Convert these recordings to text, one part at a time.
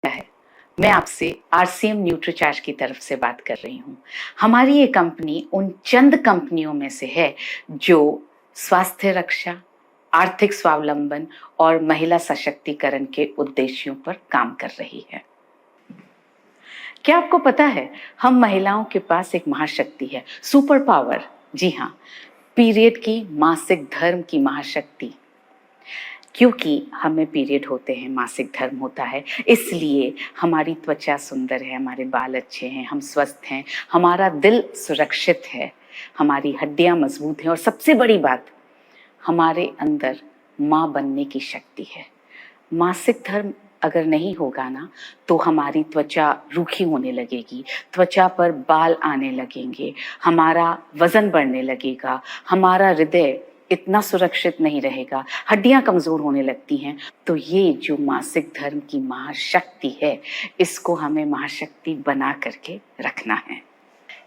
है, मैं आपसे आरसीएम न्यूट्रीचार्ज की तरफ से बात कर रही हूँ। हमारी ये कंपनी उन चंद कंपनियों में से है जो स्वास्थ्य रक्षा, आर्थिक स्वावलंबन और महिला सशक्तिकरण के उद्देश्यों पर काम कर रही है। क्या आपको पता है, हम महिलाओं के पास एक महाशक्ति है, सुपर पावर। जी हाँ, पीरियड की, मासिक धर्म की महाशक्ति। क्योंकि हमें पीरियड होते हैं, मासिक धर्म होता है, इसलिए हमारी त्वचा सुंदर है, हमारे बाल अच्छे हैं, हम स्वस्थ हैं, हमारा दिल सुरक्षित है, हमारी हड्डियां मजबूत हैं और सबसे बड़ी बात, हमारे अंदर माँ बनने की शक्ति है। मासिक धर्म अगर नहीं होगा ना, तो हमारी त्वचा रूखी होने लगेगी, त्वचा पर बाल आने लगेंगे, हमारा वजन बढ़ने लगेगा, हमारा हृदय इतना सुरक्षित नहीं रहेगा, हड्डियां कमजोर होने लगती हैं। तो ये जो मासिक धर्म की महाशक्ति है, इसको हमें महाशक्ति बना करके रखना है।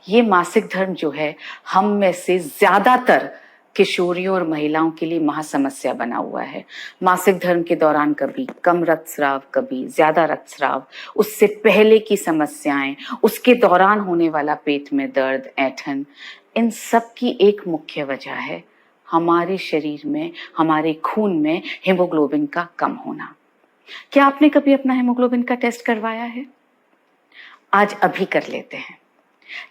ये मासिक धर्म जो है, हम में से ज्यादातर किशोरियों और महिलाओं के लिए महासमस्या बना हुआ है। मासिक धर्म के दौरान कभी कम रक्तस्राव, कभी ज्यादा रक्तस्राव, उससे पहले की समस्याएं, उसके दौरान होने वाला पेट में दर्द, ऐंठन, इन सब की एक मुख्य वजह है हमारे शरीर में, हमारे खून में हीमोग्लोबिन का कम होना। क्या आपने कभी अपना हीमोग्लोबिन का टेस्ट करवाया है? आज अभी कर लेते हैं।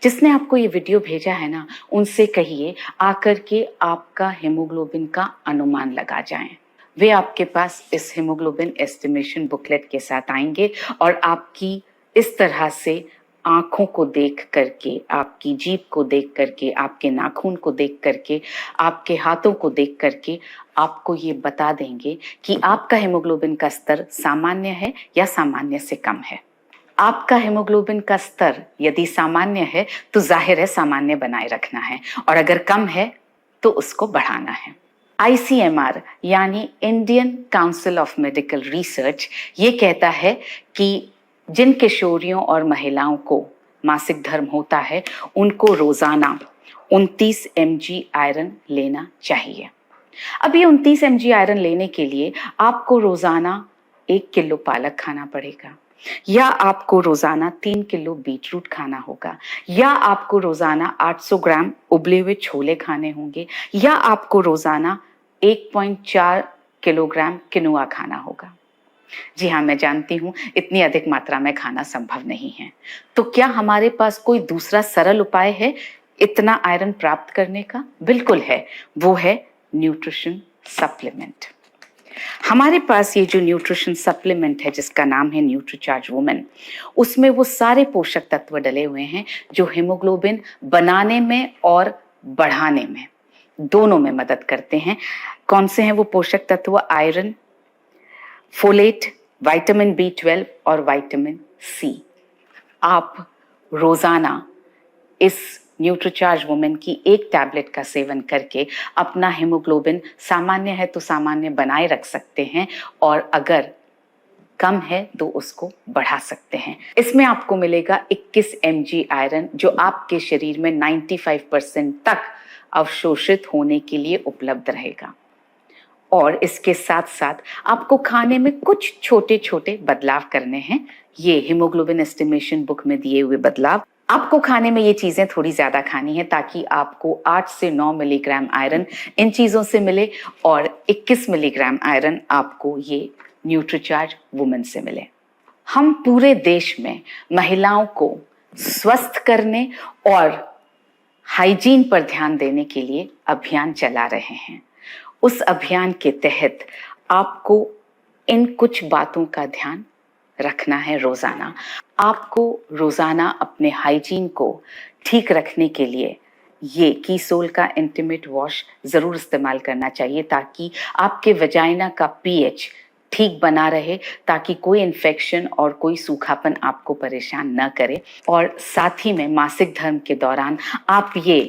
जिसने आपको ये वीडियो भेजा है ना, उनसे कहिए आकर के आपका हीमोग्लोबिन का अनुमान लगा जाएं। वे आपके पास इस हीमोग्लोबिन एस्टिमेशन बुकलेट के साथ आएंगे और आपकी इस तरह से आंखों को देख करके, आपकी जीभ को देख करके, आपके नाखून को देख करके, आपके हाथों को देख करके आपको ये बता देंगे कि आपका हीमोग्लोबिन का स्तर सामान्य है या सामान्य से कम है। आपका हीमोग्लोबिन का स्तर यदि सामान्य है तो जाहिर है सामान्य बनाए रखना है, और अगर कम है तो उसको बढ़ाना है। ICMR यानी Indian council of medical research ये कहता है कि जिन किशोरियों और महिलाओं को मासिक धर्म होता है, उनको रोजाना 29 mg आयरन लेना चाहिए। अब ये 29 mg आयरन लेने के लिए आपको रोजाना 1 किलो पालक खाना पड़ेगा, या आपको रोजाना 3 किलो बीटरूट खाना होगा, या आपको रोजाना 800 ग्राम उबले हुए छोले खाने होंगे, या आपको रोजाना 1.4 किलोग्राम किनुआ खाना होगा। जी हाँ, मैं जानती हूँ इतनी अधिक मात्रा में खाना संभव नहीं है। तो क्या हमारे पास कोई दूसरा सरल उपाय है इतना आयरन प्राप्त करने का? बिल्कुल है, वो है न्यूट्रिशन सप्लीमेंट। हमारे पास ये जो न्यूट्रिशन सप्लीमेंट है जिसका नाम है न्यूट्रीचार्ज वुमेन, उसमें वो सारे पोषक तत्व डले हुए हैं जो हीमोग्लोबिन बनाने में और बढ़ाने में, दोनों में मदद करते हैं। कौन से हैं वो पोषक तत्व? आयरन, फोलेट, विटामिन B12 और विटामिन C। आप रोजाना इस न्यूट्रीचार्ज वुमेन की एक टैबलेट का सेवन करके अपना हीमोग्लोबिन सामान्य है तो सामान्य बनाए रख सकते हैं, और अगर कम है तो उसको बढ़ा सकते हैं। इसमें आपको मिलेगा 21 mg आयरन, जो आपके शरीर में 95% तक अवशोषित होने के लिए उपलब्ध रहेगा। और इसके साथ साथ आपको खाने में कुछ छोटे छोटे बदलाव करने हैं। ये हीमोग्लोबिन एस्टिमेशन बुक में दिए हुए बदलाव, आपको खाने में ये चीजें थोड़ी ज्यादा खानी है ताकि आपको 8 से 9 मिलीग्राम आयरन इन चीजों से मिले, और 21 मिलीग्राम आयरन आपको ये न्यूट्रीचार्ज वुमेन से मिले। हम पूरे देश में महिलाओं को स्वस्थ करने और हाइजीन पर ध्यान देने के लिए अभियान चला रहे हैं। उस अभियान के तहत आपको इन कुछ बातों का ध्यान रखना है रोजाना। आपको रोजाना अपने हाइजीन को ठीक रखने के लिए ये कीसोल का इंटीमेट वॉश जरूर इस्तेमाल करना चाहिए, ताकि आपके वजाइना का pH ठीक बना रहे, ताकि कोई इन्फेक्शन और कोई सूखापन आपको परेशान न करे। और साथ ही में मासिक धर्म के दौरान आप ये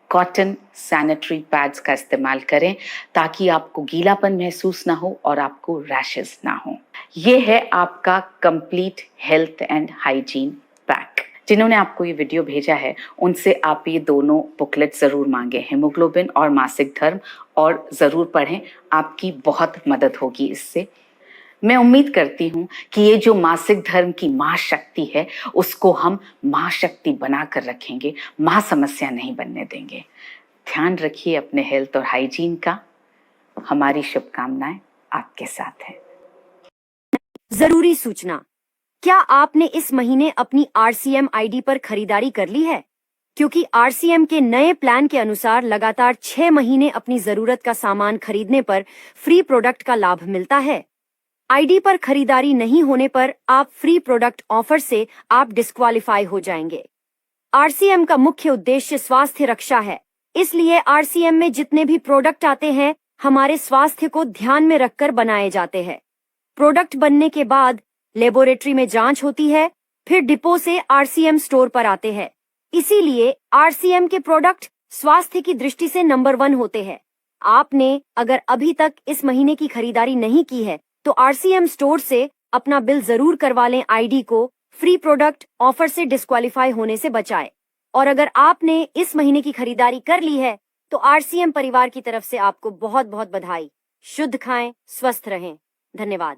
कॉटन सैनिटरी पैड्स का इस्तेमाल करें, ताकि आपको गीलापन महसूस ना हो और आपको रैशेस ना हो। ये है आपका complete health and hygiene pack. जिन्होंने आपको ये वीडियो भेजा है उनसे आप ये दोनों बुकलेट जरूर मांगे, हीमोग्लोबिन और मासिक धर्म, और जरूर पढ़ें, आपकी बहुत मदद होगी इससे। मैं उम्मीद करती हूँ कि ये जो मासिक धर्म की महाशक्ति है उसको हम महाशक्ति बनाकर रखेंगे, महासमस्या नहीं बनने देंगे। ध्यान रखिए अपने हेल्थ और हाइजीन का। हमारी शुभकामनाएं आपके साथ है। जरूरी सूचना, क्या आपने इस महीने अपनी RCM ID पर खरीदारी कर ली है? क्योंकि RCM के नए प्लान के अनुसार लगातार 6 महीने अपनी जरूरत का सामान खरीदने पर फ्री प्रोडक्ट का लाभ मिलता है। ID पर खरीदारी नहीं होने पर आप फ्री प्रोडक्ट ऑफर से आप डिस्क्वालीफाई हो जाएंगे। RCM का मुख्य उद्देश्य स्वास्थ्य रक्षा है, इसलिए RCM में जितने भी प्रोडक्ट आते हैं हमारे स्वास्थ्य को ध्यान में रखकर बनाए जाते हैं। प्रोडक्ट बनने के बाद लेबोरेटरी में जांच होती है, फिर डिपो से RCM स्टोर पर आते हैं। इसीलिए RCM के प्रोडक्ट स्वास्थ्य की दृष्टि से नंबर 1 होते हैं। आपने अगर अभी तक इस महीने की खरीदारी नहीं की है तो RCM स्टोर से अपना बिल जरूर करवा लें। ID को फ्री प्रोडक्ट ऑफर से डिस्क्वालीफाई होने से बचाए। और अगर आपने इस महीने की खरीदारी कर ली है तो RCM परिवार की तरफ से आपको बहुत बहुत बधाई। शुद्ध खाएं, स्वस्थ रहें। धन्यवाद।